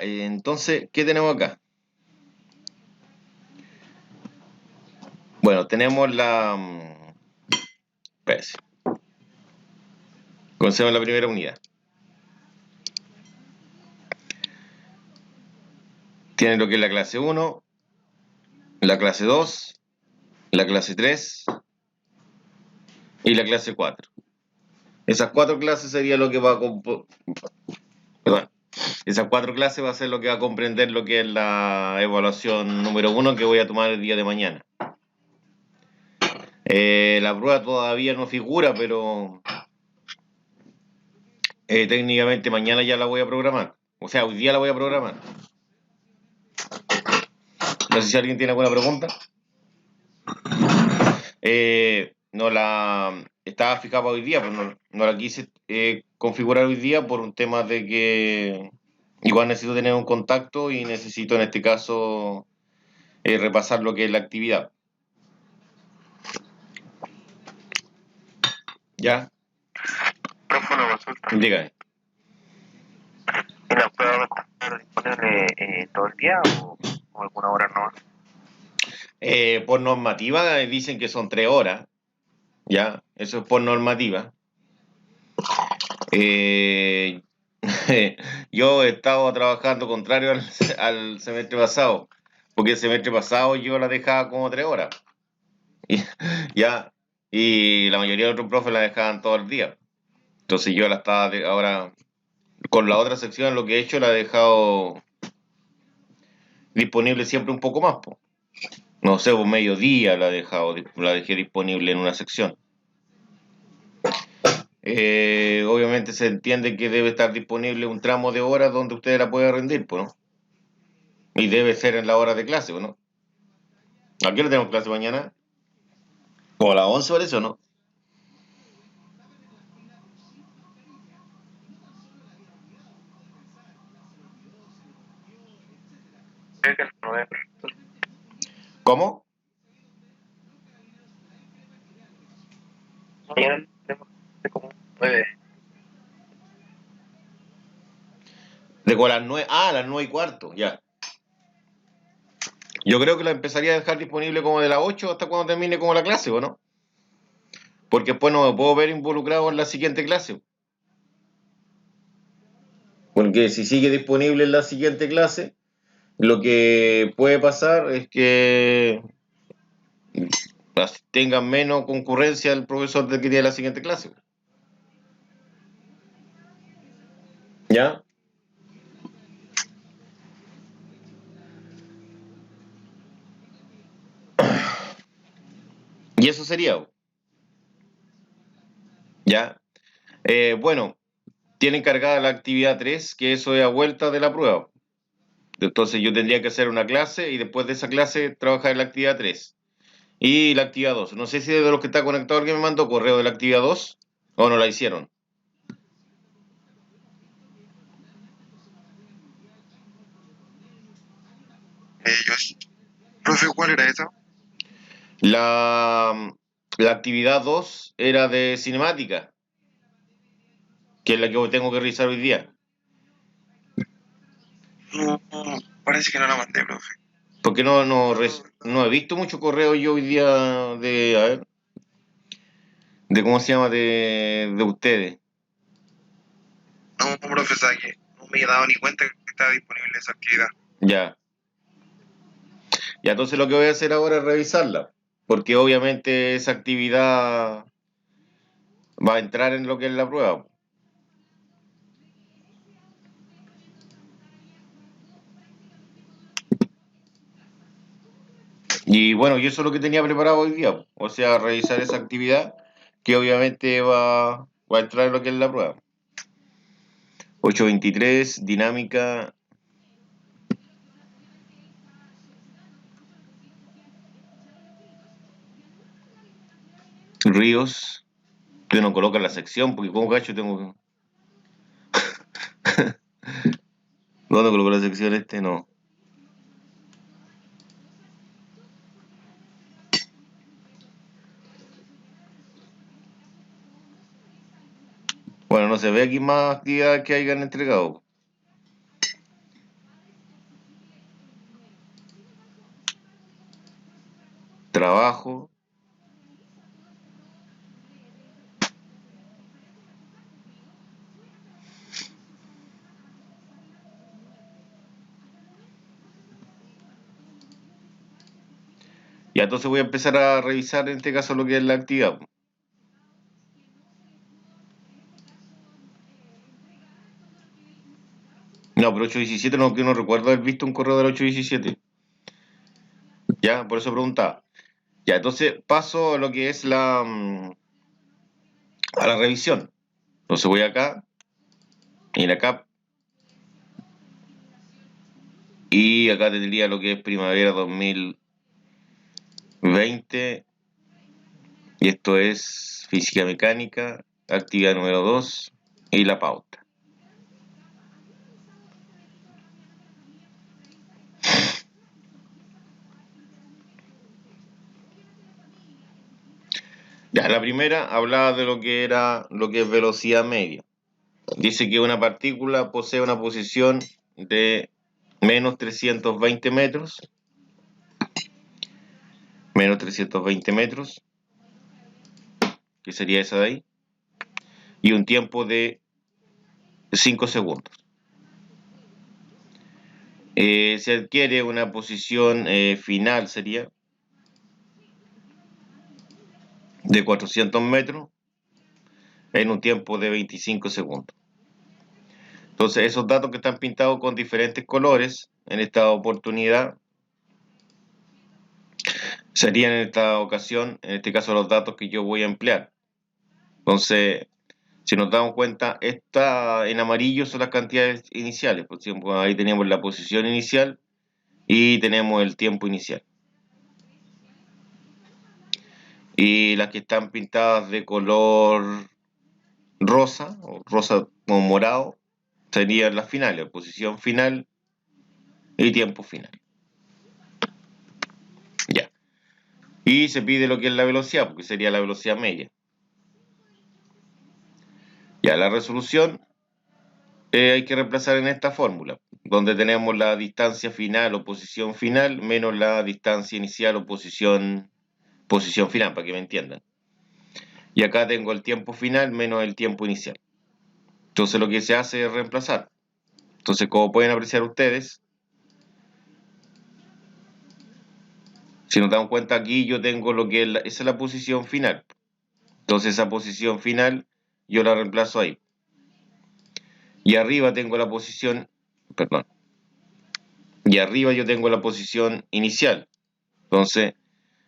entonces, ¿qué tenemos acá? Bueno, tenemos la... espérese. Comencemos la primera unidad. Tiene lo que es la clase 1, la clase 2, la clase 3 y la clase 4. Esas 4 clases sería lo que va a... Perdón. Esas 4 clases va a ser lo que va a comprender lo que es la evaluación número 1 que voy a tomar el día de mañana. La prueba todavía no figura, pero técnicamente mañana ya la voy a programar. O sea, hoy día la voy a programar. No sé si alguien tiene alguna pregunta. No la estaba fijada hoy día, pero no la quise configurar hoy día por un tema de que igual necesito tener un contacto y necesito en este caso repasar lo que es la actividad. ¿Ya? Profe, una consulta. Dígame. ¿Y la prueba va a estar disponible todo el día o alguna hora nomás? Por normativa dicen que son 3 horas. ¿Ya? Eso es por normativa. Yo he estado trabajando contrario al semestre pasado, porque el semestre pasado yo la dejaba como 3 horas. Y, ya, y la mayoría de otros profes la dejaban todo el día. Entonces yo la estaba ahora con la otra sección lo que he hecho la he dejado disponible siempre un poco más, po. No sé, por mediodía la dejé disponible en una sección. Obviamente se entiende que debe estar disponible un tramo de horas donde usted la pueda rendir, pues, ¿no? Y debe ser en la hora de clase, ¿no? ¿A qué hora tenemos clase mañana? ¿Como a las 11 parece o no? Creo que el 9. ¿Cómo? Mañana tenemos como 9. De como a las 9. Ah, a las 9:15, ya. Yo creo que la empezaría a dejar disponible como de las 8 hasta cuando termine como la clase, ¿o no? Porque después no me puedo ver involucrado en la siguiente clase. Porque si sigue disponible en la siguiente clase, lo que puede pasar es que tenga menos concurrencia el profesor del que tiene la siguiente clase. ¿Ya? Y eso sería, ¿ya? Bueno, tienen cargada la actividad 3, que eso es a vuelta de la prueba. Entonces yo tendría que hacer una clase y después de esa clase trabajar en la actividad 3. Y la actividad 2. No sé si de los que está conectado alguien me mandó correo de la actividad 2 o no la hicieron. Profe, ¿cuál era esa? La actividad 2 era de cinemática, que es la que tengo que revisar hoy día. No, parece que no la mandé, profe. Porque no he visto mucho correo yo hoy día de, a ver, de cómo se llama, de ustedes. No, profe, sabe que no me he dado ni cuenta que estaba disponible esa actividad. Ya. Y entonces lo que voy a hacer ahora es revisarla, porque obviamente esa actividad va a entrar en lo que es la prueba. Y bueno, yo eso es lo que tenía preparado hoy día, o sea, revisar esa actividad que obviamente va a entrar en lo que es la prueba. 823, dinámica, ríos. Usted no coloca la sección, porque como cacho tengo... ¿Dónde coloco la sección este? No. Bueno, no se ve aquí más actividades que hayan entregado. abajo. Ya, entonces voy a empezar a revisar en este caso lo que es la actividad. No, pero 8.17 no, que no recuerdo haber visto un correo del 8.17. Ya, por eso preguntaba. Ya, entonces paso a lo que es a la revisión. Entonces voy acá, en acá, y acá tendría lo que es primavera 2020, y esto es física mecánica, actividad número 2, y la pauta. Ya, la primera hablaba de lo que es velocidad media. Dice que una partícula posee una posición de menos 320 metros, que sería esa de ahí, y un tiempo de 5 segundos. Se adquiere una posición final, sería de 400 metros en un tiempo de 25 segundos. Entonces, esos datos que están pintados con diferentes colores en esta oportunidad serían en esta ocasión, en este caso, los datos que yo voy a emplear. Entonces, si nos damos cuenta, esta en amarillo son las cantidades iniciales. Por ejemplo, ahí tenemos la posición inicial y tenemos el tiempo inicial. Y las que están pintadas de color rosa, o rosa o morado, serían las finales, posición final y tiempo final. Ya. Y se pide lo que es la velocidad, porque sería la velocidad media. Ya, la resolución hay que reemplazar en esta fórmula, donde tenemos la distancia final o posición final menos la distancia inicial o posición final, para que me entiendan. Y acá tengo el tiempo final menos el tiempo inicial. Entonces lo que se hace es reemplazar. Entonces, como pueden apreciar ustedes, si nos damos cuenta aquí, yo tengo lo que es esa es la posición final. Entonces esa posición final yo la reemplazo ahí. Y arriba tengo la posición, perdón, y arriba yo tengo la posición inicial. Entonces,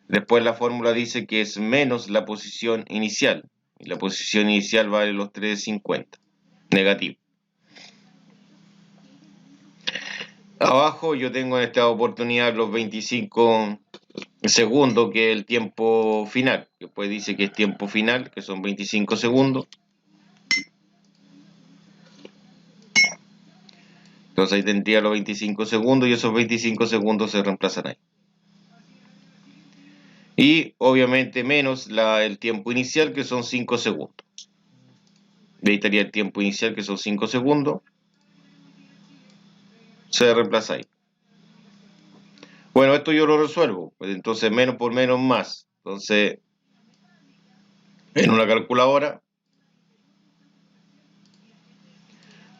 después la fórmula dice que es menos la posición inicial. Y la posición inicial vale los 350, negativo. Abajo yo tengo en esta oportunidad los 25 segundos, que es el tiempo final. Después dice que es tiempo final, que son 25 segundos. Entonces ahí tendría los 25 segundos y esos 25 segundos se reemplazan ahí. Y obviamente menos el tiempo inicial, que son 5 segundos. De ahí estaría el tiempo inicial, que son 5 segundos. Se reemplaza ahí. Bueno, esto yo lo resuelvo. Pues entonces menos por menos más. Entonces, en una calculadora,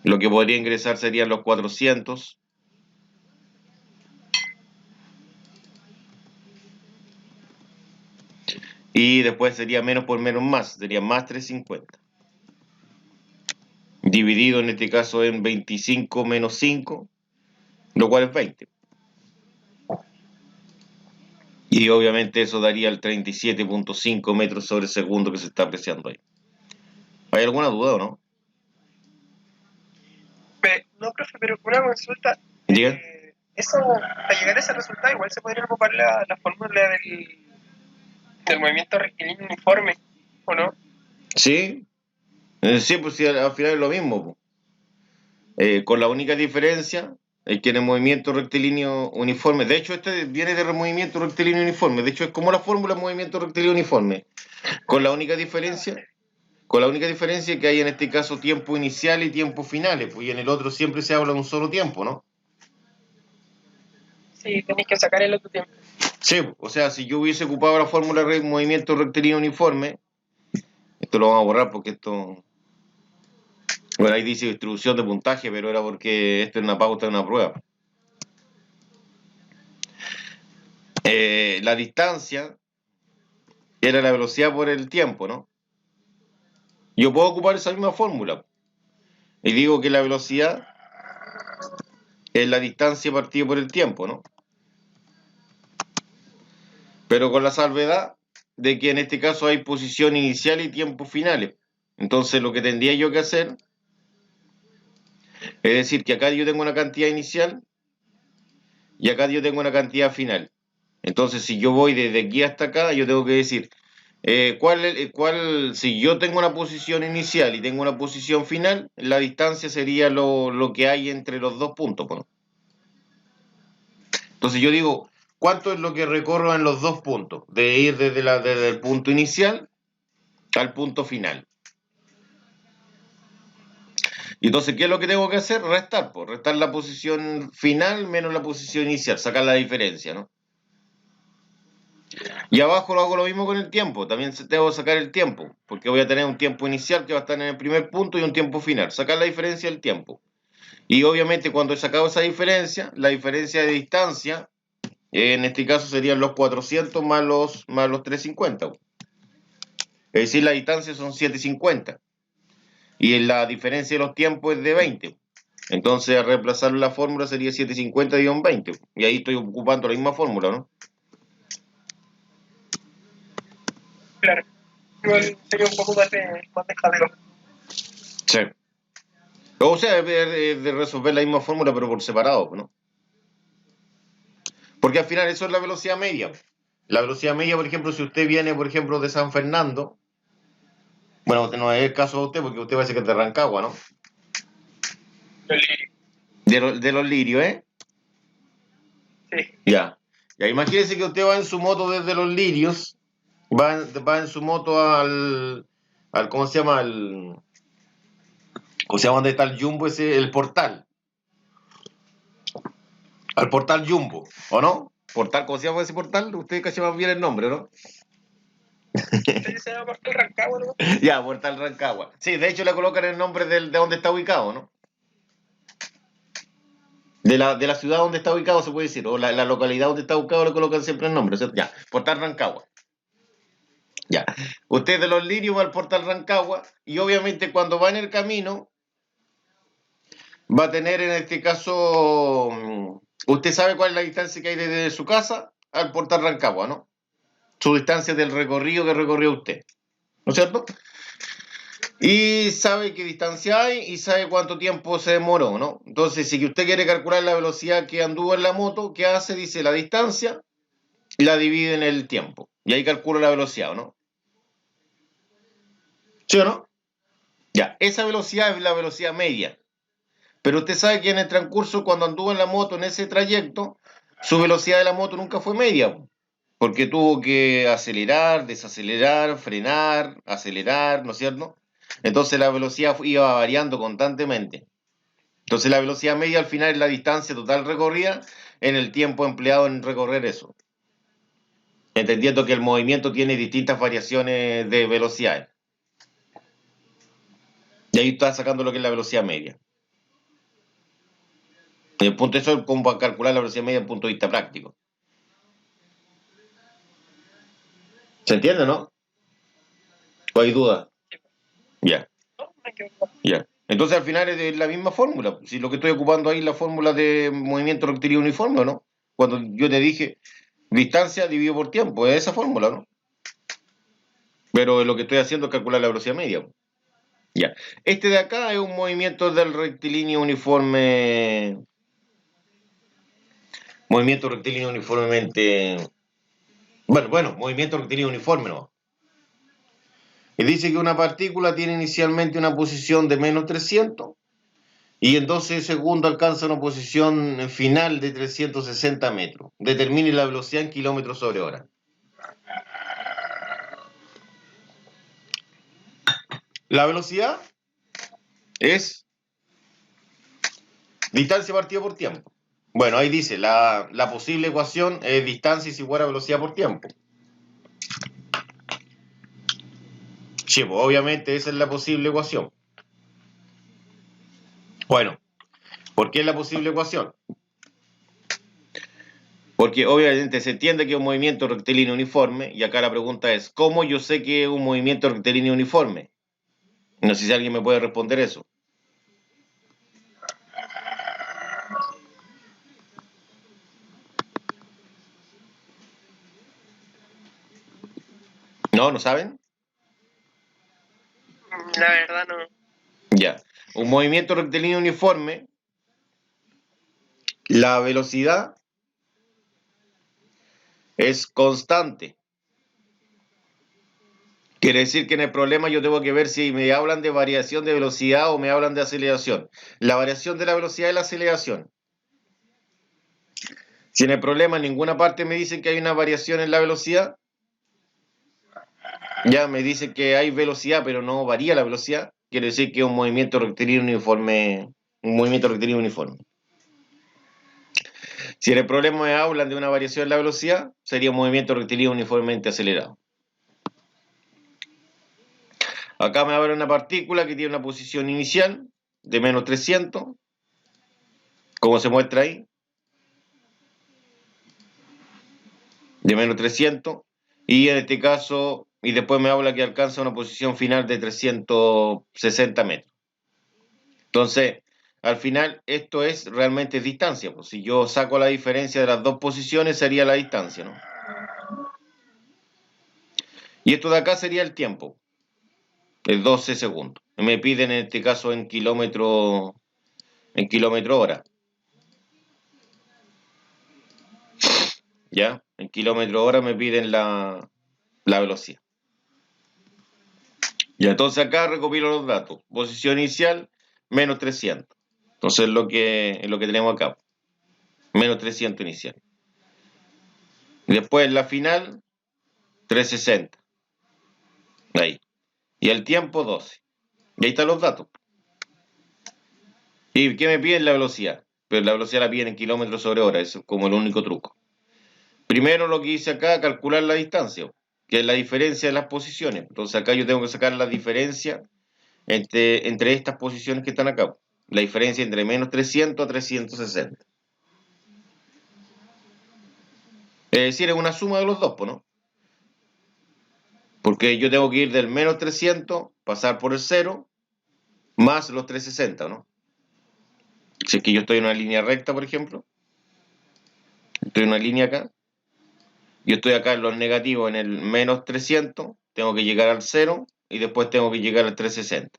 lo que podría ingresar serían los 400. Y después sería menos por menos más. Sería más 350. Dividido en este caso en 25 menos 5, lo cual es 20. Y obviamente eso daría el 37.5 metros sobre segundo que se está apreciando ahí. ¿Hay alguna duda o no? No, profe, pero una consulta. Diga. Eso, para llegar a ese resultado, igual se podría ocupar la fórmula del movimiento rectilíneo uniforme, ¿o no? Sí, sí, pues sí, al final es lo mismo. Con la única diferencia es que en el movimiento rectilíneo uniforme, de hecho este viene del movimiento rectilíneo uniforme, de hecho es como la fórmula del movimiento rectilíneo uniforme, con la única diferencia que hay en este caso tiempo inicial y tiempo finales, pues y en el otro siempre se habla de un solo tiempo, ¿no? Sí, tenéis que sacar el otro tiempo. Sí, o sea, si yo hubiese ocupado la fórmula de movimiento rectilíneo uniforme, esto lo vamos a borrar porque esto, bueno, ahí dice distribución de puntaje, pero era porque esto es una pauta de una prueba. La distancia era la velocidad por el tiempo, ¿no? Yo puedo ocupar esa misma fórmula y digo que la velocidad es la distancia partida por el tiempo, ¿no? Pero con la salvedad de que en este caso hay posición inicial y tiempos finales. Entonces lo que tendría yo que hacer es decir que acá yo tengo una cantidad inicial y acá yo tengo una cantidad final. Entonces si yo voy desde aquí hasta acá, yo tengo que decir si yo tengo una posición inicial y tengo una posición final, la distancia sería lo que hay entre los dos puntos, ¿no? Entonces yo digo, ¿cuánto es lo que recorro en los dos puntos? De ir desde el punto inicial al punto final. Y entonces, ¿qué es lo que tengo que hacer? Restar, pues, restar la posición final menos la posición inicial, sacar la diferencia, ¿no? Y abajo lo hago lo mismo con el tiempo, también tengo que sacar el tiempo, porque voy a tener un tiempo inicial que va a estar en el primer punto y un tiempo final, sacar la diferencia del tiempo. Y obviamente cuando he sacado esa diferencia, la diferencia de distancia, en este caso serían los 400 más los 350. Es decir, la distancia son 750. Y la diferencia de los tiempos es de 20. Entonces, al reemplazar la fórmula sería 750-20. Y ahí estoy ocupando la misma fórmula, ¿no? Claro. Igual sería un poco más de jaleo. Sí. O sea, de resolver la misma fórmula, pero por separado, ¿no? Porque al final eso es la velocidad media. La velocidad media, por ejemplo, si usted viene, por ejemplo, de San Fernando, bueno, no es el caso de usted, porque usted parece que es de Rancagua, ¿no? De los Lirios, ¿eh? Sí. Ya. Ya, imagínese que usted va en su moto desde los Lirios, va en su moto ¿cómo se llama? ¿Cómo se llama? ¿Dónde está el Jumbo ese? El portal. Al portal Jumbo, ¿o no? Portal, ¿cómo se llama ese portal? Usted casi más bien el nombre, ¿no? Sí, se llama Pastor Rancagua, ¿no? Ya, portal Rancagua. Sí, de hecho le colocan el nombre de donde está ubicado, ¿no? De la ciudad donde está ubicado se puede decir, o la localidad donde está ubicado le colocan siempre el nombre, ¿cierto? Ya, portal Rancagua. Ya. Usted de los Lirios va al portal Rancagua y obviamente cuando va en el camino va a tener en este caso, usted sabe cuál es la distancia que hay desde su casa al portal Rancagua, ¿no? Su distancia del recorrido que recorrió usted, ¿no es cierto? Y sabe qué distancia hay y sabe cuánto tiempo se demoró, ¿no? Entonces, si usted quiere calcular la velocidad que anduvo en la moto, ¿qué hace? Dice la distancia y la divide en el tiempo. Y ahí calcula la velocidad, ¿no? ¿Sí o no? Ya, esa velocidad es la velocidad media. Pero usted sabe que en el transcurso, cuando anduvo en la moto en ese trayecto, su velocidad de la moto nunca fue media, porque tuvo que acelerar, desacelerar, frenar, acelerar, ¿no es cierto? Entonces la velocidad iba variando constantemente. Entonces la velocidad media al final es la distancia total recorrida en el tiempo empleado en recorrer eso. Entendiendo que el movimiento tiene distintas variaciones de velocidades. Y ahí está sacando lo que es la velocidad media. El punto eso es cómo calcular la velocidad media desde el punto de vista práctico. ¿Se entiende, no? ¿O hay duda? Ya, No, me quedo. ya. Entonces al final es la misma fórmula. Si lo que estoy ocupando ahí es la fórmula de movimiento rectilíneo uniforme, ¿no? Cuando yo te dije distancia dividido por tiempo, es esa fórmula, ¿no? Pero lo que estoy haciendo es calcular la velocidad media. Ya. Este de acá es un movimiento del rectilíneo uniforme. Movimiento rectilíneo uniformemente. Bueno, movimiento rectilíneo uniforme, ¿no? Y dice que una partícula tiene inicialmente una posición de menos 300 y en 12 segundos alcanza una posición final de 360 metros. Determine la velocidad en kilómetros sobre hora. La velocidad es distancia partida por tiempo. Bueno, ahí dice, la posible ecuación es distancia es igual a velocidad por tiempo. Sí, pues obviamente esa es la posible ecuación. Bueno, ¿por qué es la posible ecuación? Porque obviamente se entiende que es un movimiento rectilíneo uniforme, y acá la pregunta es, ¿cómo yo sé que es un movimiento rectilíneo uniforme? No sé si alguien me puede responder eso. ¿No? ¿No saben? La verdad no. Ya. Un movimiento rectilíneo uniforme, la velocidad es constante. Quiere decir que en el problema yo tengo que ver si me hablan de variación de velocidad o me hablan de aceleración. La variación de la velocidad es la aceleración. Si en el problema en ninguna parte me dicen que hay una variación en la velocidad, ya me dicen que hay velocidad pero no varía la velocidad, quiere decir que es un movimiento rectilíneo uniforme, un movimiento rectilíneo uniforme. Si en el problema me hablan de una variación en la velocidad, sería un movimiento rectilíneo uniformemente acelerado. Acá me abre una partícula que tiene una posición inicial de menos 300, como se muestra ahí, de menos 300, y en este caso, y después me habla que alcanza una posición final de 360 metros. Entonces, al final, esto es realmente distancia. Pues si yo saco la diferencia de las dos posiciones, sería la distancia, ¿no? Y esto de acá sería el tiempo, de 12 segundos. Me piden en este caso en kilómetro hora. ¿Ya? En kilómetro hora me piden la velocidad. Y entonces acá recopilo los datos. Posición inicial, menos 300. Entonces es lo que tenemos acá. Menos 300 inicial. Después la final, 360. Ahí. Y el tiempo, 12. Y ahí están los datos. ¿Y qué me piden? La velocidad. Pero la velocidad la piden en kilómetros sobre hora. Eso es como el único truco. Primero lo que hice acá, calcular la distancia, que es la diferencia de las posiciones. Entonces acá yo tengo que sacar la diferencia entre estas posiciones que están acá. La diferencia entre menos 300 a 360. Es decir, es una suma de los dos, ¿no? Porque yo tengo que ir del menos 300, pasar por el 0, más los 360, ¿no? Si es que yo estoy en una línea recta, por ejemplo, estoy en una línea acá, yo estoy acá en los negativos, en el menos 300, tengo que llegar al 0 y después tengo que llegar al 360.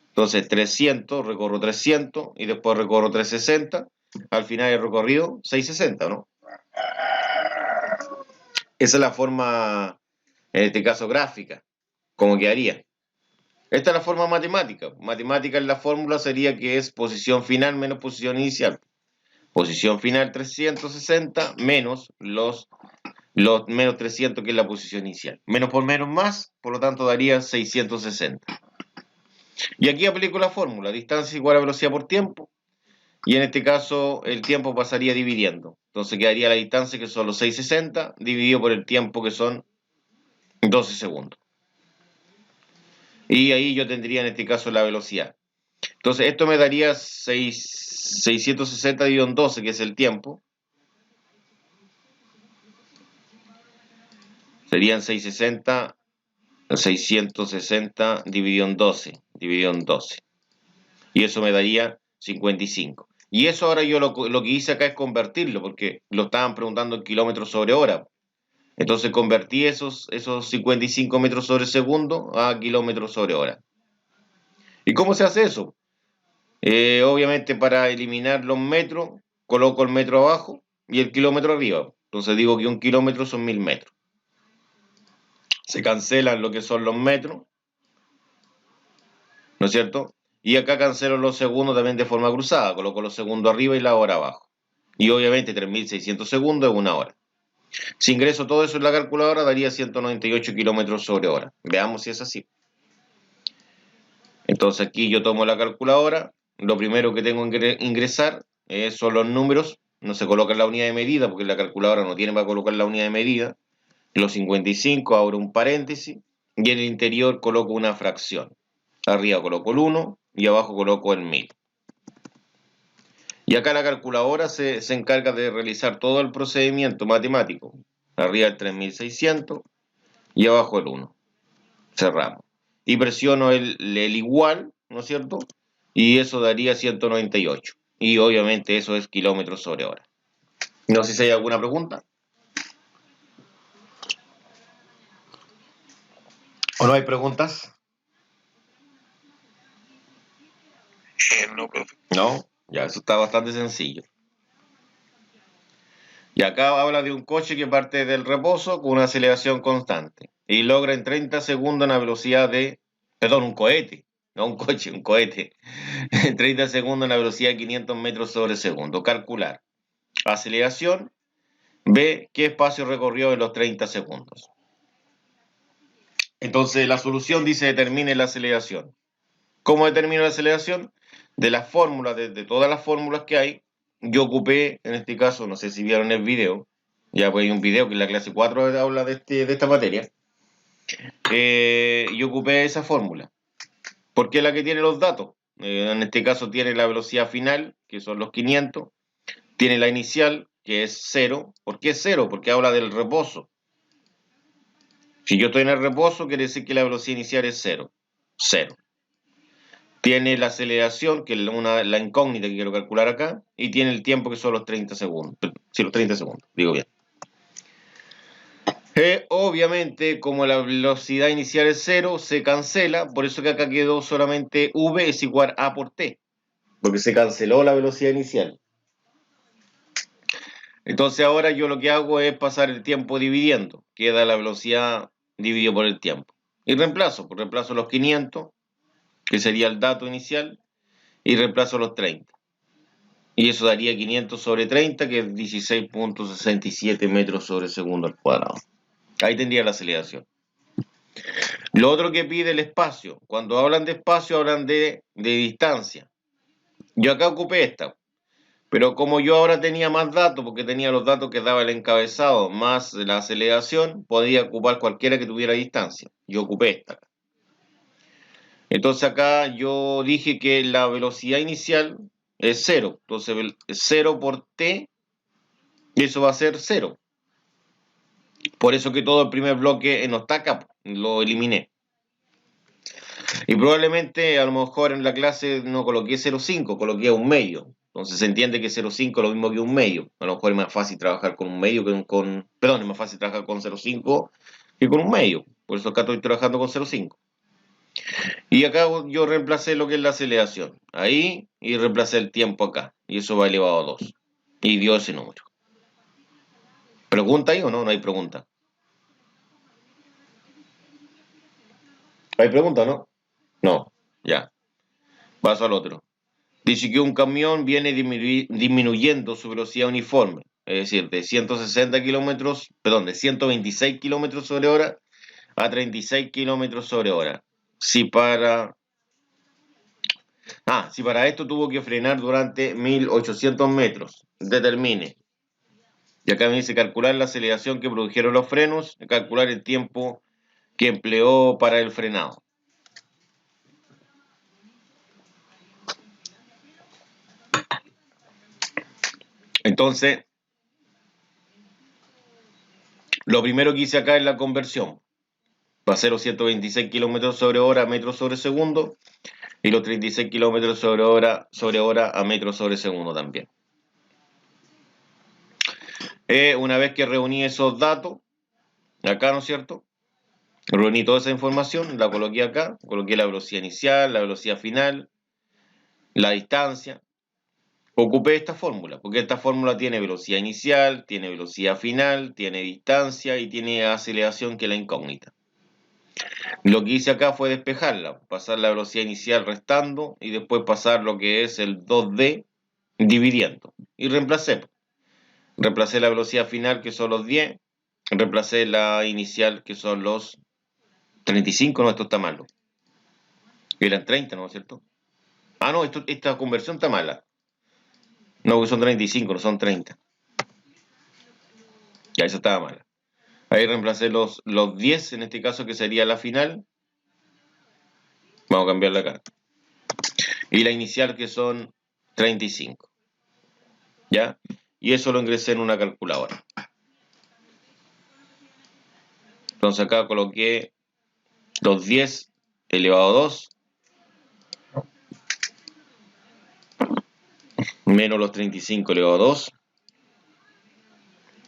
Entonces 300, recorro 300 y después recorro 360, al final he recorrido 660, ¿no? Esa es la forma, en este caso gráfica, como quedaría. Esta es la forma matemática. Matemática en la fórmula sería que es posición final menos posición inicial. Posición final 360 menos los menos 300 que es la posición inicial. Menos por menos más, por lo tanto daría 660. Y aquí aplico la fórmula, distancia igual a velocidad por tiempo, y en este caso el tiempo pasaría dividiendo. Entonces quedaría la distancia que son los 660 dividido por el tiempo que son 12 segundos. Y ahí yo tendría en este caso la velocidad. Entonces esto me daría 660 dividido en 12, que es el tiempo. Serían 660 dividido en 12, Y eso me daría 55. Y eso ahora yo lo que hice acá es convertirlo, porque lo estaban preguntando en kilómetros sobre hora. Entonces convertí esos 55 metros sobre segundo a kilómetros sobre hora. ¿Y cómo se hace eso? Obviamente para eliminar los metros, coloco el metro abajo y el kilómetro arriba. Entonces digo que un kilómetro son 1000 metros. Se cancelan lo que son los metros, ¿no es cierto? Y acá cancelo los segundos también de forma cruzada, coloco los segundos arriba y la hora abajo. Y obviamente 3600 segundos es una hora. Si ingreso todo eso en la calculadora daría 198 kilómetros sobre hora. Veamos si es así. Entonces aquí yo tomo la calculadora, lo primero que tengo que ingresar son los números, no se colocan la unidad de medida porque la calculadora no tiene para colocar la unidad de medida. Los 55 abro un paréntesis y en el interior coloco una fracción. Arriba coloco el 1 y abajo coloco el 1000. Y acá la calculadora se encarga de realizar todo el procedimiento matemático. Arriba el 3600 y abajo el 1. Cerramos. Y presiono el igual, ¿no es cierto? Y eso daría 198. Y obviamente eso es kilómetros sobre hora. No sé si hay alguna pregunta. ¿O no hay preguntas? No, profe. No, ya eso está bastante sencillo. Y acá habla de un coche que parte del reposo con una aceleración constante y logra en 30 segundos una velocidad de, perdón, un cohete, no un coche, un cohete, en 30 segundos una velocidad de 500 metros sobre segundo. Calcular. Aceleración, ve qué espacio recorrió en los 30 segundos. Entonces la solución dice determine la aceleración. ¿Cómo determino la aceleración? De las fórmulas, de todas las fórmulas que hay, yo ocupé, en este caso, no sé si vieron el video, ya pues hay un video que en la clase 4 habla de esta materia, yo ocupé esa fórmula, porque es la que tiene los datos. En este caso tiene la velocidad final, que son los 500, tiene la inicial, que es 0. ¿Por qué 0? Porque habla del reposo. Si yo estoy en el reposo, quiere decir que la velocidad inicial es 0. 0. Tiene la aceleración, que es la incógnita que quiero calcular acá, y tiene el tiempo, que son los 30 segundos. Sí, los 30 segundos, digo bien. Obviamente, como la velocidad inicial es 0, se cancela, por eso que acá quedó solamente v es igual a por t, porque se canceló la velocidad inicial. Entonces ahora yo lo que hago es pasar el tiempo dividiendo, queda la velocidad dividido por el tiempo. Y reemplazo los 500, que sería el dato inicial, y reemplazo los 30. Y eso daría 500 sobre 30, que es 16.67 metros sobre segundo al cuadrado. Ahí tendría la aceleración. Lo otro que pide el espacio. Cuando hablan de espacio, hablan de distancia. Yo acá ocupé esta. Pero como yo ahora tenía más datos, porque tenía los datos que daba el encabezado más la aceleración, podía ocupar cualquiera que tuviera distancia. Yo ocupé esta. Entonces acá yo dije que la velocidad inicial es 0. Entonces 0 por t, eso va a ser 0. Por eso que todo el primer bloque no está acá, lo eliminé. Y probablemente a lo mejor en la clase no coloqué 0,5, coloqué un medio. Entonces se entiende que 0,5 es lo mismo que un medio. A lo mejor es más fácil trabajar con un medio que con... Perdón, es más fácil trabajar con 0,5 que con un medio. Por eso acá estoy trabajando con 0,5. Y acá yo reemplacé lo que es la aceleración. Ahí, y reemplacé el tiempo acá. Y eso va elevado a 2. Y dio ese número. ¿Pregunta ahí o no? No hay pregunta. ¿Hay pregunta o no? No, ya. Paso al otro. Dice que un camión viene disminuyendo su velocidad uniforme, es decir, de 160 kilómetros, perdón, de 126 kilómetros sobre hora a 36 kilómetros sobre hora. Si para esto tuvo que frenar durante 1800 metros, determine. Y acá me dice calcular la aceleración que produjeron los frenos, calcular el tiempo que empleó para el frenado. Entonces, lo primero que hice acá es la conversión. Pasé los 126 kilómetros sobre hora a metros sobre segundo y los 36 kilómetros sobre hora a metros sobre segundo también. Una vez que reuní esos datos, acá, ¿no es cierto? Reuní toda esa información, la coloqué acá, coloqué la velocidad inicial, la velocidad final, la distancia. Ocupé esta fórmula, porque esta fórmula tiene velocidad inicial, tiene velocidad final, tiene distancia y tiene aceleración, que es la incógnita. Lo que hice acá fue despejarla, pasar la velocidad inicial restando y después pasar lo que es el 2D dividiendo. Y reemplacé. Reemplacé la velocidad final, que son los 10. Reemplacé la inicial, que son los 35. No, esto está malo. Eran 30, ¿no es cierto? Ah, no, esta conversión está mala. No, que son 35, no son 30. Ya, eso estaba mal. Ahí reemplacé los 10, en este caso que sería la final. Vamos a cambiarla acá. Y la inicial que son 35. ¿Ya? Y eso lo ingresé en una calculadora. Entonces acá coloqué los 10 elevado a 2 menos los 35 elevado a 2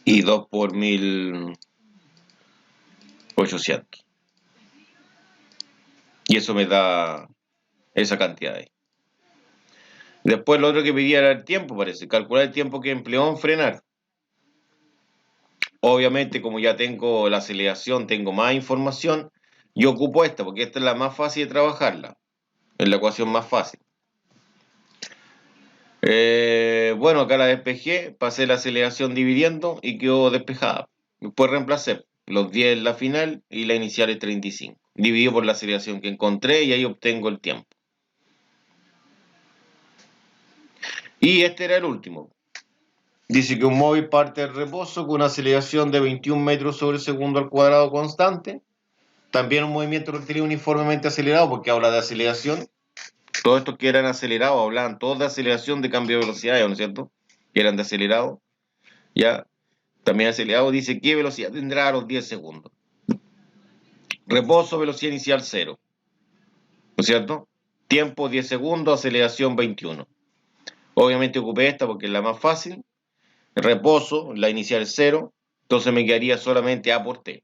y 2 por 1800. Y eso me da esa cantidad ahí. Después lo otro que pedía era el tiempo, parece. Calcular el tiempo que empleó en frenar. Obviamente, como ya tengo la aceleración, tengo más información, yo ocupo esta, porque esta es la más fácil de trabajarla. Es la ecuación más fácil. Bueno, acá la despejé, pasé la aceleración dividiendo y quedó despejada. Después reemplacé los 10 en la final y la inicial es 35. Dividido por la aceleración que encontré y ahí obtengo el tiempo. Y este era el último. Dice que un móvil parte del reposo con una aceleración de 21 metros sobre segundo al cuadrado constante. También un movimiento rectilíneo uniformemente acelerado, porque habla de aceleración. Todos estos que eran acelerados hablaban todos de aceleración de cambio de velocidad, ¿no es cierto? Que eran de acelerado. Ya. También acelerado dice qué velocidad tendrá a los 10 segundos. Reposo, velocidad inicial 0. ¿No es cierto? Tiempo 10 segundos, aceleración 21. Obviamente ocupé esta porque es la más fácil. Reposo, la inicial 0. Entonces me quedaría solamente A por T,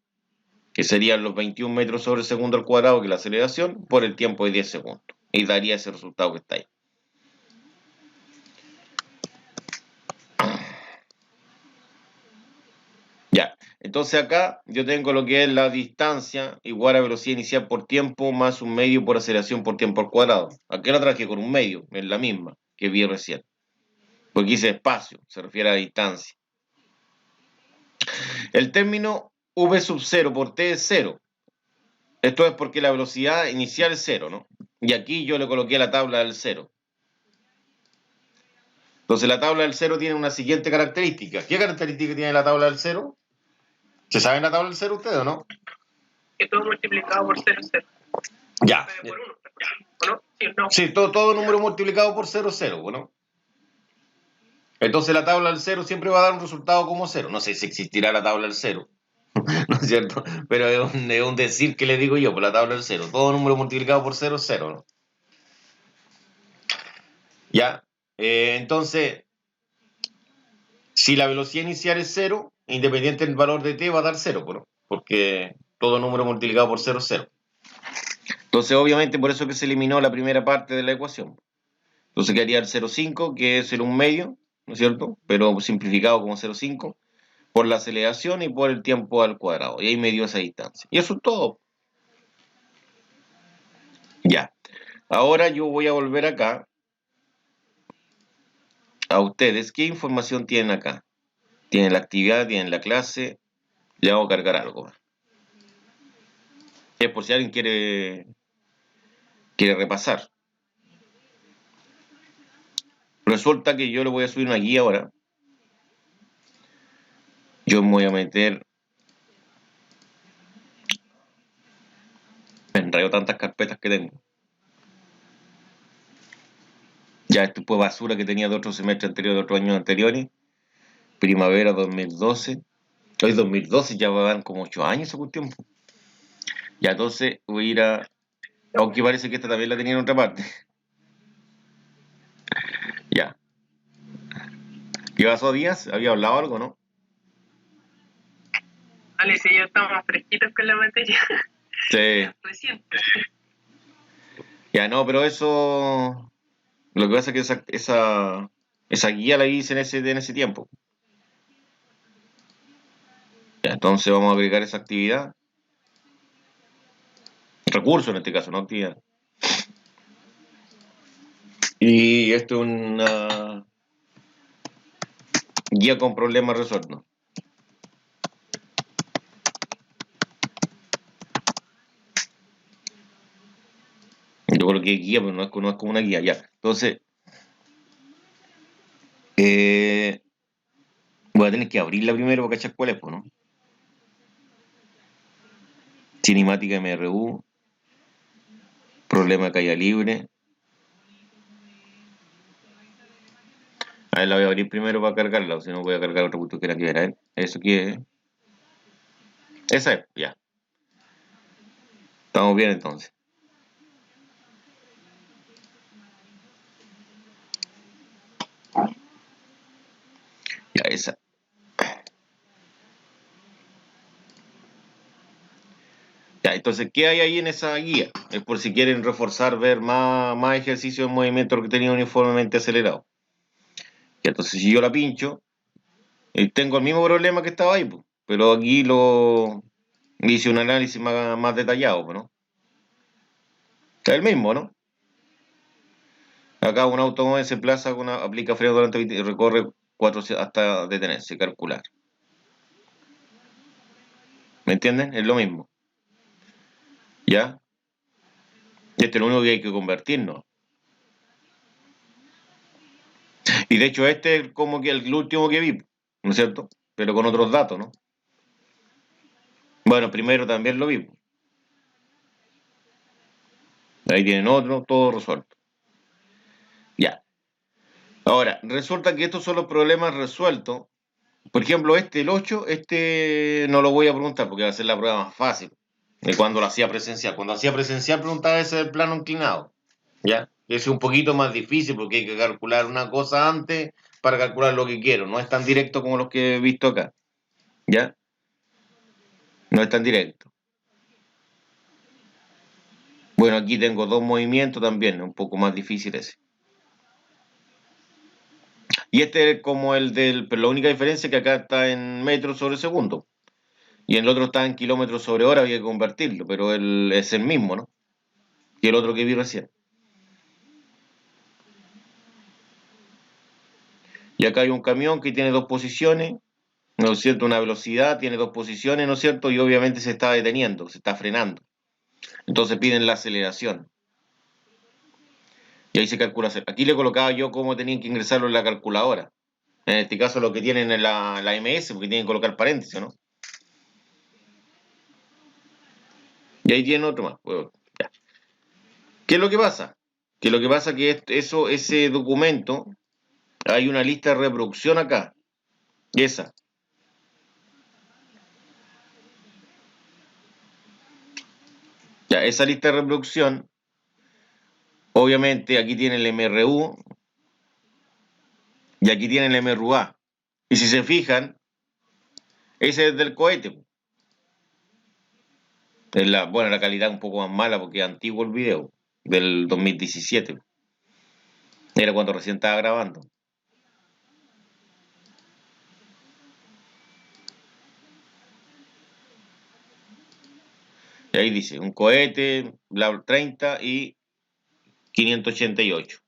que serían los 21 metros sobre segundo al cuadrado, que es la aceleración, por el tiempo de 10 segundos. Y daría ese resultado que está ahí. Ya, entonces acá yo tengo lo que es la distancia igual a velocidad inicial por tiempo más un medio por aceleración por tiempo al cuadrado. Aquí la traje con un medio, es la misma que vi recién. Porque dice espacio, se refiere a la distancia. El término v sub 0 por t es 0. Esto es porque la velocidad inicial es 0, ¿no? Y aquí yo le coloqué la tabla del 0. Entonces la tabla del 0 tiene una siguiente característica. ¿Qué característica tiene la tabla del 0? ¿Se saben la tabla del 0 ustedes o no? Que todo multiplicado por 0 es 0. Ya. Por 1, ¿o no? Sí, no. Sí, todo número multiplicado por 0 es 0, ¿no? Entonces la tabla del 0 siempre va a dar un resultado como 0. No sé si existirá la tabla del 0, ¿no es cierto? Pero es un decir que le digo yo, por la tabla del 0. Todo número multiplicado por 0 es 0, ¿no? Ya. Entonces, si la velocidad inicial es 0, independiente del valor de t va a dar 0, ¿no? Porque todo número multiplicado por 0 es 0. Entonces, obviamente, por eso que se eliminó la primera parte de la ecuación. Entonces quedaría el 0,5, que es el 1 medio, ¿no es cierto? Pero simplificado como 0,5, por la aceleración y por el tiempo al cuadrado. Y ahí me dio esa distancia. Y eso es todo. Ya. Ahora yo voy a volver acá a ustedes. ¿Qué información tienen acá? Tienen la actividad, tienen la clase. Le hago cargar algo. Es por si alguien quiere repasar. Resulta que yo le voy a subir una guía ahora. Yo me voy a meter. Me enredo tantas carpetas que tengo. Ya esto fue basura que tenía de otro semestre anterior, de otros años anteriores. Primavera 2012. Hoy 2012 ya van como 8 años esa cuestión. Ya entonces voy a ir a. Aunque parece que esta también la tenía en otra parte. Ya. ¿Qué pasó, Díaz? ¿Había hablado algo, no? Vale, si ya estamos fresquitos con la materia. Sí. Reciente. Ya no, pero eso. Lo que pasa es que esa guía la hice en ese tiempo. Ya, entonces vamos a agregar esa actividad. Recurso en este caso, no actividad. Y esto es una guía con problemas resueltos. Yo creo que guía, pero no es como una guía, ya. Entonces, Voy a tener que abrirla primero para cachar cuál es, pues, ¿no? Cinemática MRU, problema de caída libre. A ver, la voy a abrir primero para cargarla, o si no voy a cargar otra cuestión que era que ver. ¿Eso qué es? Esa es, ya. Estamos bien entonces. Ya, esa. Ya, entonces, ¿qué hay ahí en esa guía? Es por si quieren reforzar, ver más ejercicios de movimiento que tenía uniformemente acelerado. Ya, entonces, si yo la pincho, tengo el mismo problema que estaba ahí, pues, pero aquí hice un análisis más detallado, pues, ¿no? Es el mismo, ¿no? Acá un automóvil se plaza, aplica freno durante y recorre 400 hasta detenerse, calcular. ¿Me entienden? Es lo mismo. ¿Ya? Y este es lo único que hay que convertirnos. Y de hecho este es como que el último que vi, ¿no es cierto? Pero con otros datos, ¿no? Bueno, primero también lo vi. Ahí tienen otro, todo resuelto. Ya. Ahora, resulta que estos son los problemas resueltos. Por ejemplo, el 8, no lo voy a preguntar porque va a ser la prueba más fácil. De cuando lo hacía presencial. Cuando hacía presencial preguntaba ese del plano inclinado. ¿Ya? Es un poquito más difícil porque hay que calcular una cosa antes para calcular lo que quiero. No es tan directo como los que he visto acá. ¿Ya? No es tan directo. Bueno, aquí tengo dos movimientos también, un poco más difícil ese. Y este es como pero la única diferencia es que acá está en metros sobre segundo. Y en el otro está en kilómetros sobre hora, había que convertirlo, pero es el mismo, ¿no? Y el otro que vi recién. Y acá hay un camión que tiene dos posiciones, ¿no es cierto? Una velocidad, tiene dos posiciones, ¿no es cierto? Y obviamente se está deteniendo, se está frenando. Entonces piden la aceleración. Y ahí se calcula. Aquí le colocaba yo cómo tenían que ingresarlo en la calculadora. En este caso lo que tienen en la MS, porque tienen que colocar paréntesis, ¿no? Y ahí tienen otro más. Bueno, ya. ¿Qué es lo que pasa? Que lo que pasa es que ese documento, hay una lista de reproducción acá. Y esa. Ya, esa lista de reproducción, obviamente aquí tiene el MRU y aquí tiene el MRUA. Y si se fijan, ese es del cohete. Bueno, la calidad un poco más mala porque es antiguo el video, del 2017. Era cuando recién estaba grabando. Y ahí dice, un cohete, bla, 30 y 588.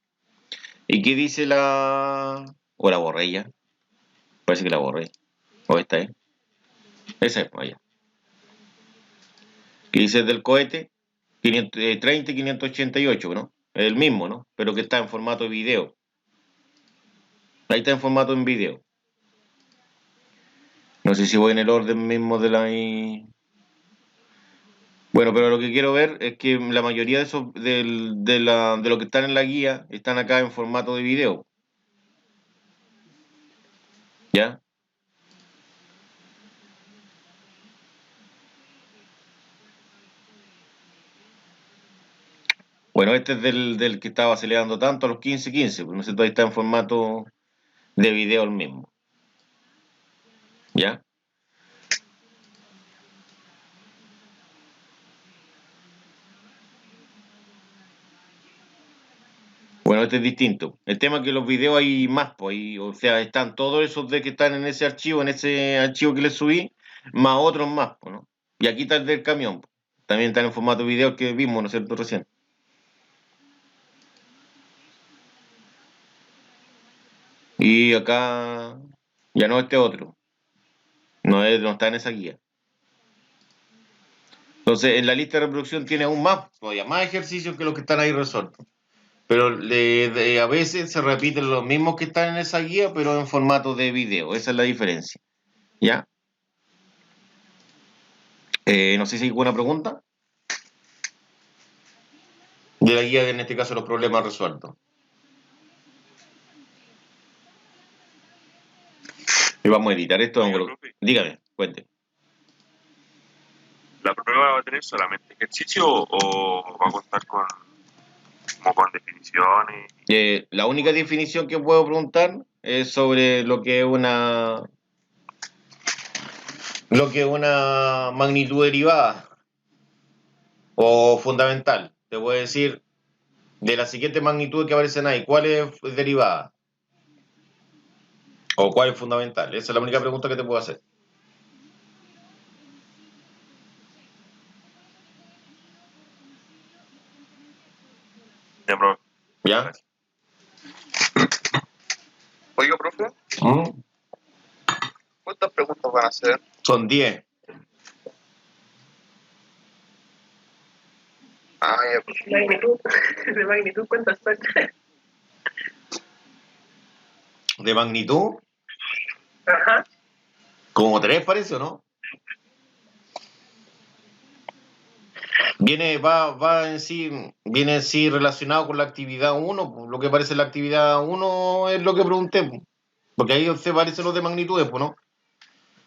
¿Y qué dice o la borré ya? Parece que la borré. O esta es. Esa es, allá. ¿Qué dice del cohete? 30 y 588, ¿no? Es el mismo, ¿no? Pero que está en formato de video. Ahí está en formato en video. No sé si voy en el orden mismo de la... Bueno, pero lo que quiero ver es que la mayoría de esos de lo que están en la guía están acá en formato de video. ¿Ya? Bueno, este es del que estaba acelerando tanto a los 15-15, pues no sé, todavía está en formato de video el mismo. ¿Ya? Bueno, este es distinto. El tema es que los videos hay más, pues, o sea, están todos esos de que están en ese archivo que les subí, más otros más, pues, ¿no? Y aquí está el del camión, pues. También están en formato de video que vimos, ¿no es cierto?, recién. Y acá ya no este otro, no está en esa guía. Entonces, en la lista de reproducción tiene aún más, todavía más ejercicios que los que están ahí resueltos. Pero a veces se repiten los mismos que están en esa guía, pero en formato de video. Esa es la diferencia. ¿Ya? No sé si hay alguna pregunta de la guía, en este caso, los problemas resueltos. Y vamos a editar esto. Oiga, profe, Dígame, cuente. ¿la prueba va a tener solamente ejercicio o va a contar como con definiciones? La única definición que puedo preguntar es sobre lo que es una magnitud derivada o fundamental. Te voy a decir de la siguiente magnitud que aparecen ahí, ¿cuál es derivada? ¿O cuál es fundamental? Esa es la única pregunta que te puedo hacer. Ya, profe. ¿Ya? Gracias. Oiga, profe, ¿Mm? ¿cuántas preguntas van a hacer? Son 10. Ah, ya, pues. Magnitud. ¿De magnitud cuántas son? ¿De magnitud? Ajá. Como 3 parece, ¿o no? Viene en sí relacionado con la actividad 1. Lo que parece la actividad 1 es lo que pregunté. Porque ahí se parecen los de magnitudes, pues, ¿no?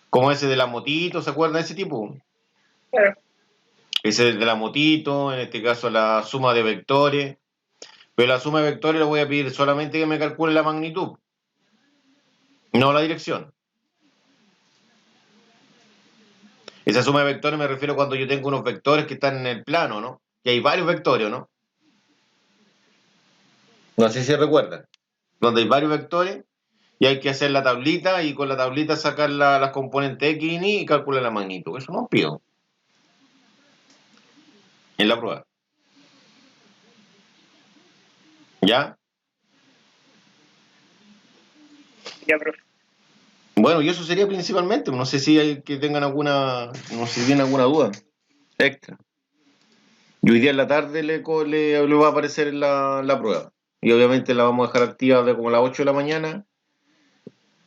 Como ese de la motito, ¿se acuerdan de ese tipo? Claro. Ese de la motito, en este caso la suma de vectores. Pero la suma de vectores le voy a pedir solamente que me calcule la magnitud, no la dirección. Esa suma de vectores me refiero cuando yo tengo unos vectores que están en el plano, ¿no? Que hay varios vectores, ¿no? No sé si recuerdan. Donde hay varios vectores y hay que hacer la tablita y con la tablita sacar las componentes X y calcular la magnitud. Eso no os pido en la prueba. ¿Ya? Ya, profe. Bueno, y eso sería principalmente. No sé si hay que tengan no sé si tienen alguna duda extra. Y hoy día en la tarde le va a aparecer en la prueba. Y obviamente la vamos a dejar activa de como a las 8 de la mañana.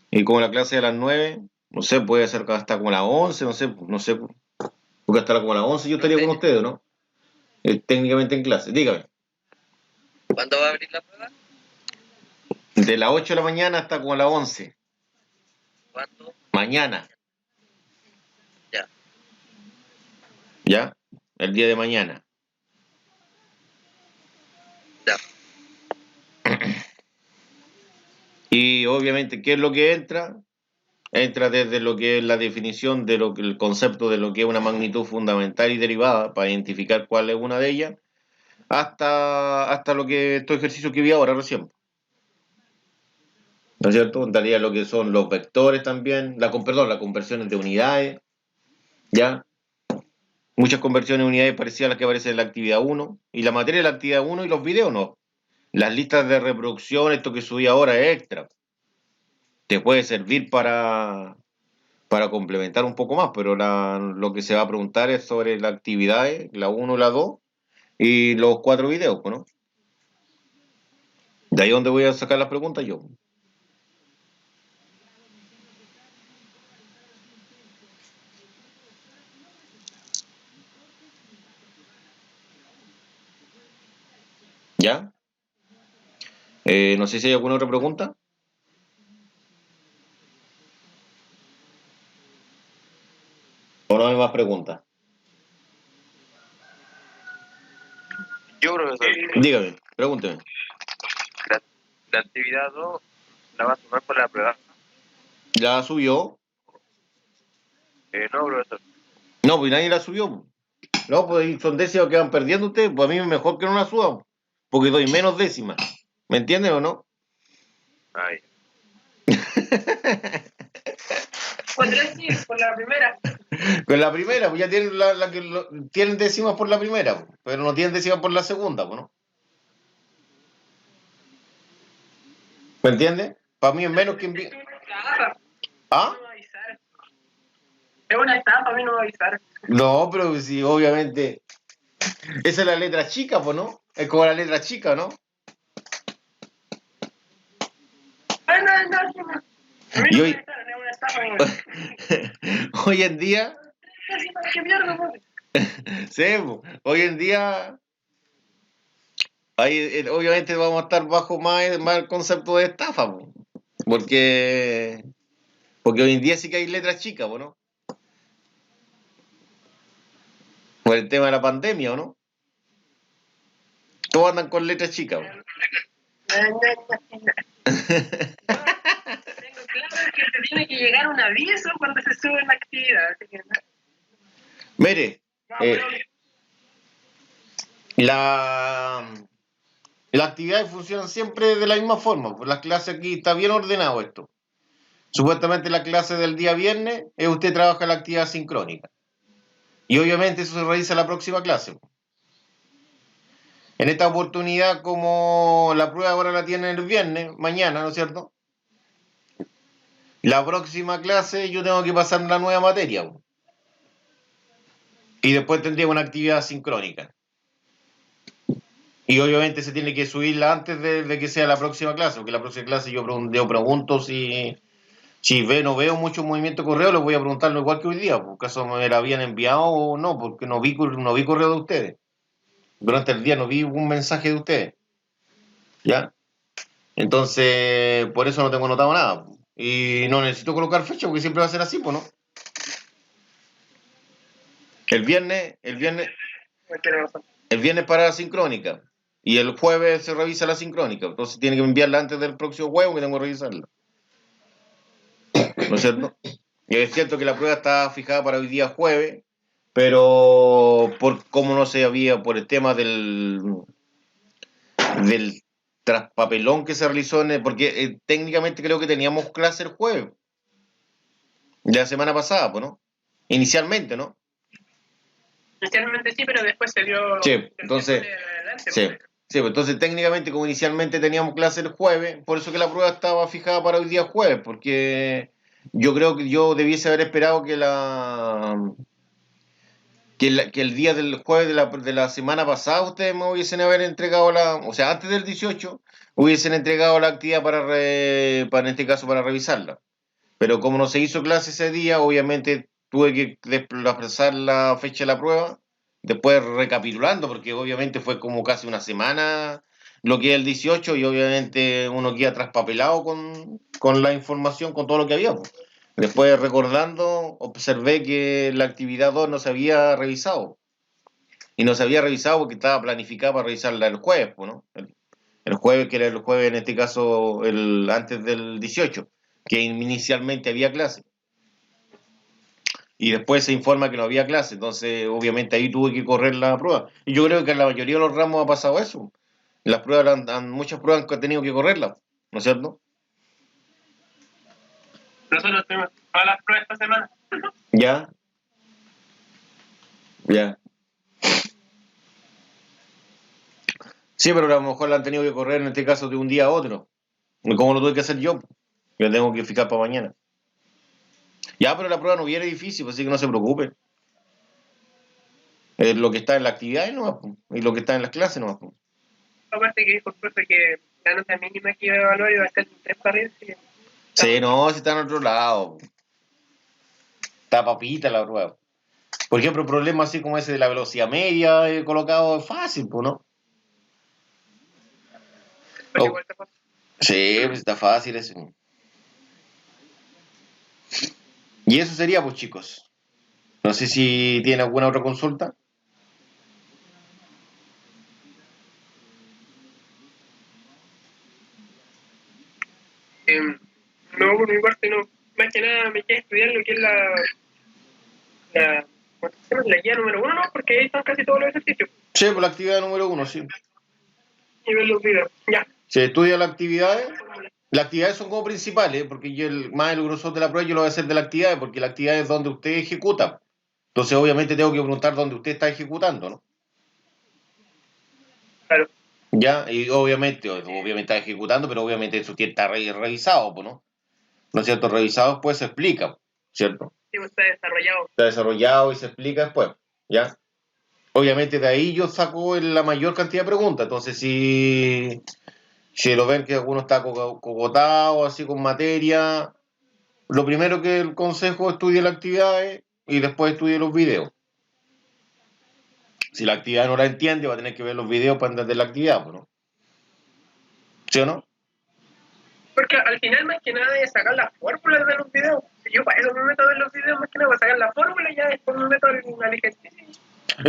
Y como la clase de las 9, no sé, puede ser hasta como a las 11, no sé. Porque hasta como a las 11 yo estaría con ustedes, ¿no? Técnicamente en clase. Dígame. ¿Cuándo va a abrir la prueba? De las 8 de la mañana hasta como a las 11. ¿Cuándo? Mañana. Ya. ¿Ya? El día de mañana. Ya. Y obviamente, ¿qué es lo que entra? Entra desde lo que es la definición de el concepto de lo que es una magnitud fundamental y derivada, para identificar cuál es una de ellas, hasta lo que estos ejercicios que vi ahora recién. ¿No es cierto? Daría lo que son los vectores también, las conversiones de unidades, ¿ya? Muchas conversiones de unidades parecidas a las que aparecen en la actividad 1, y la materia de la actividad 1 y los videos no. Las listas de reproducción, esto que subí ahora es extra. Te puede servir para complementar un poco más, pero lo que se va a preguntar es sobre las actividades, la 1, la 2 y los 4 videos, ¿no? De ahí donde voy a sacar las preguntas yo. ¿Ya? No sé si hay alguna otra pregunta. ¿O no hay más preguntas? Yo, profesor, Dígame, pregúnteme. la actividad 2 la va a tomar por la prueba. ¿La subió? No, profesor. No, pues nadie la subió. No, pues ahí son décimas que van perdiendo ustedes. Pues a mí es mejor que no la suban. Porque doy menos décimas. ¿Me entienden o no? Ay. Pues sí, por la primera. Con la primera, pues ya tienen tienen décimas por la primera, pues, pero no tienen décimas por la segunda, pues, ¿no? ¿Me entiendes? Para mí es menos que ¿Ah? Es una estafa, a mí no me va a avisar. No, pero sí, obviamente. Esa es la letra chica, pues, ¿no? Es como la letra chica, ¿no? Y hoy, hoy en día, sí, hoy en día, ahí, obviamente vamos a estar bajo más el concepto de estafa, po, porque hoy en día sí que hay letras chicas, po, ¿no? Por el tema de la pandemia, ¿o no? Todos andan con letras chicas. Tengo claro que te tiene que llegar un aviso cuando se sube la actividad. Así que, Mire, pero las actividades funcionan siempre de la misma forma. Pues las clases aquí está bien ordenado esto. Supuestamente la clase del día viernes es usted trabaja la actividad sincrónica. Y obviamente eso se realiza en la próxima clase. En esta oportunidad, como la prueba ahora la tienen el viernes, mañana, ¿no es cierto? La próxima clase yo tengo que pasar la nueva materia. Y después tendría una actividad sincrónica. Y obviamente se tiene que subirla antes de que sea la próxima clase, porque la próxima clase yo pregunto si no veo mucho movimiento de correo, les voy a preguntarlo igual que hoy día, por caso me la habían enviado o no, porque no vi correo de ustedes. Durante el día no vi un mensaje de ustedes. ¿Ya? Entonces, por eso no tengo notado nada. Y no necesito colocar fecha, porque siempre va a ser así, pues, ¿no? El viernes para la sincrónica. Y el jueves se revisa la sincrónica. Entonces tiene que enviarla antes del próximo jueves que tengo que revisarla. ¿No es cierto? Y es cierto que la prueba está fijada para hoy día jueves, pero como no se había, por el tema del traspapelón que se realizó, porque técnicamente creo que teníamos clase el jueves, de la semana pasada, pues, ¿no? Inicialmente, ¿no? inicialmente sí, pero después se dio. Sí, entonces, sí. Sí, pues entonces técnicamente como inicialmente teníamos clase el jueves, por eso que la prueba estaba fijada para hoy día jueves, porque yo creo que yo debiese haber esperado que el día del jueves de la semana pasada ustedes me hubiesen haber entregado o sea, antes del 18, hubiesen entregado la actividad para en este caso para revisarla. Pero como no se hizo clase ese día, obviamente tuve que desplazar la fecha de la prueba, después recapitulando, porque obviamente fue como casi una semana lo que es el 18 y obviamente uno queda traspapelado con la información, con todo lo que había, pues. Después recordando, observé que la actividad 2 no se había revisado. Y no se había revisado porque estaba planificada para revisarla el jueves, pues, ¿no? El jueves, que era el jueves en este caso, antes del 18, que inicialmente había clase. Y después se informa que no había clase, entonces obviamente ahí tuve que correr la prueba. Y yo creo que en la mayoría de los ramos ha pasado eso. Las pruebas, muchas pruebas que han tenido que correrlas, ¿no es cierto? Nosotros tenemos todas las pruebas esta semana. Ya. Ya. Sí, pero a lo mejor la han tenido que correr en este caso de un día a otro. ¿Y cómo lo tuve que hacer yo? Yo tengo que fijar para mañana. Ya, pero la prueba no viene difícil, así que no se preocupe. Lo que está en la actividad nomás, po, y lo que está en las clases nomás, po. Aparte que dijo el profe que la nota mínima que iba a evaluar iba a ser un 3 para arriba. Sí, no, si está en otro lado. Está papita la prueba. Por ejemplo, problemas así como ese de la velocidad media colocado es fácil, pues, ¿no? Pero Oh, igual te pasa. sí, pues está fácil eso. Y eso sería, pues, chicos. No sé si tienen alguna otra consulta. No, por mi parte no. Más que nada me queda estudiar lo que es ¿cómo se llama? La guía número 1, ¿no? Porque ahí están casi todos los ejercicios. Sí, pues la actividad número 1, sí. Y ver los videos. Ya. Se estudia las actividades. Las actividades son como principales, porque más el grosor de la prueba yo lo voy a hacer de las actividades, porque la actividad es donde usted ejecuta. Entonces, obviamente, tengo que preguntar dónde usted está ejecutando, ¿no? Claro. Ya, y obviamente está ejecutando, pero obviamente eso tiene que estar revisado, pues, ¿no? ¿No es cierto? Revisado después se explica, ¿cierto? Sí, pues está desarrollado. Está desarrollado y se explica después, ¿ya? Obviamente de ahí yo saco la mayor cantidad de preguntas, entonces Si lo ven que alguno está cogotado, así con materia, lo primero que el consejo estudie las actividades y después estudie los videos. Si la actividad no la entiende, va a tener que ver los videos para entender la actividad, ¿no? ¿Sí o no? Porque al final, más que nada, es sacar las fórmulas de los videos. Yo para eso me meto en los videos, más que nada, para sacar las fórmulas y ya después me meto al ejercicio.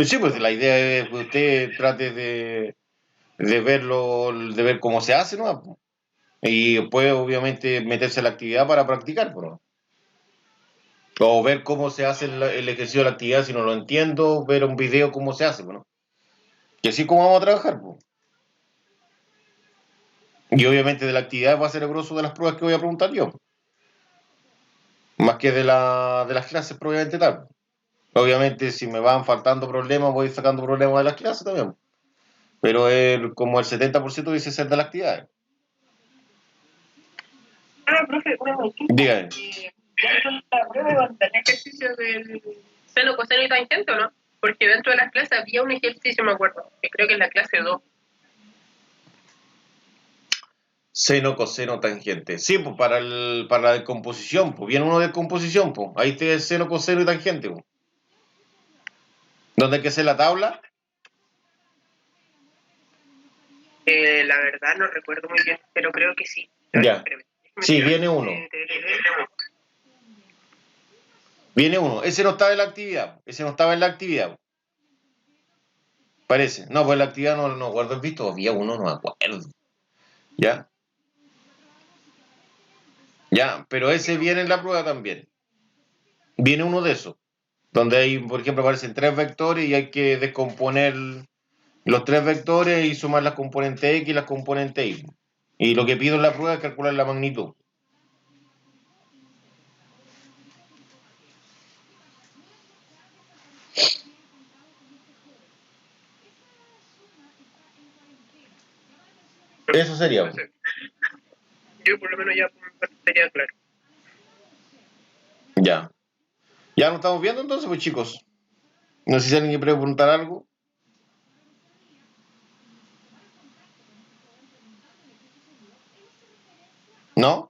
Sí, pues la idea es que usted trate de verlo, de ver cómo se hace, ¿no? Y después, obviamente, meterse en la actividad para practicar, ¿no? O ver cómo se hace el ejercicio de la actividad si no lo entiendo, ver un video cómo se hace, ¿no? Y así como vamos a trabajar, pues. Y obviamente de la actividad va a ser el grosso de las pruebas que voy a preguntar yo, más que de las clases probablemente tal. Obviamente si me van faltando problemas, voy sacando problemas de las clases también. Pero como el 70% dice ser de las actividades. Profe, una consulta. Dígame. ¿Dentro de la prueba iban a tener ejercicios del seno, coseno y tangente o no? Porque dentro de las clases había un ejercicio, me acuerdo, que creo que es la clase 2. Seno, coseno, tangente. Sí, pues para la descomposición, pues viene uno de descomposición, pues. Ahí tiene seno, coseno y tangente, pues. ¿Dónde hay que hacer la tabla? La verdad no recuerdo muy bien, pero creo que sí. Ya. Sí, viene uno. Viene uno. Ese no estaba en la actividad. Ese no estaba en la actividad. Parece. No, pues la actividad no guardo el visto. Había uno, no me acuerdo. ¿Ya? Ya, pero ese viene en la prueba también. Viene uno de esos. Donde hay, por ejemplo, aparecen tres vectores y hay que descomponer los tres vectores y sumar las componentes X y las componentes Y. Y lo que pido en la prueba es calcular la magnitud. Eso sería. Yo por lo menos ya estaría claro. Ya. Ya nos estamos viendo entonces, pues chicos. No sé si alguien quiere preguntar algo. ¿No?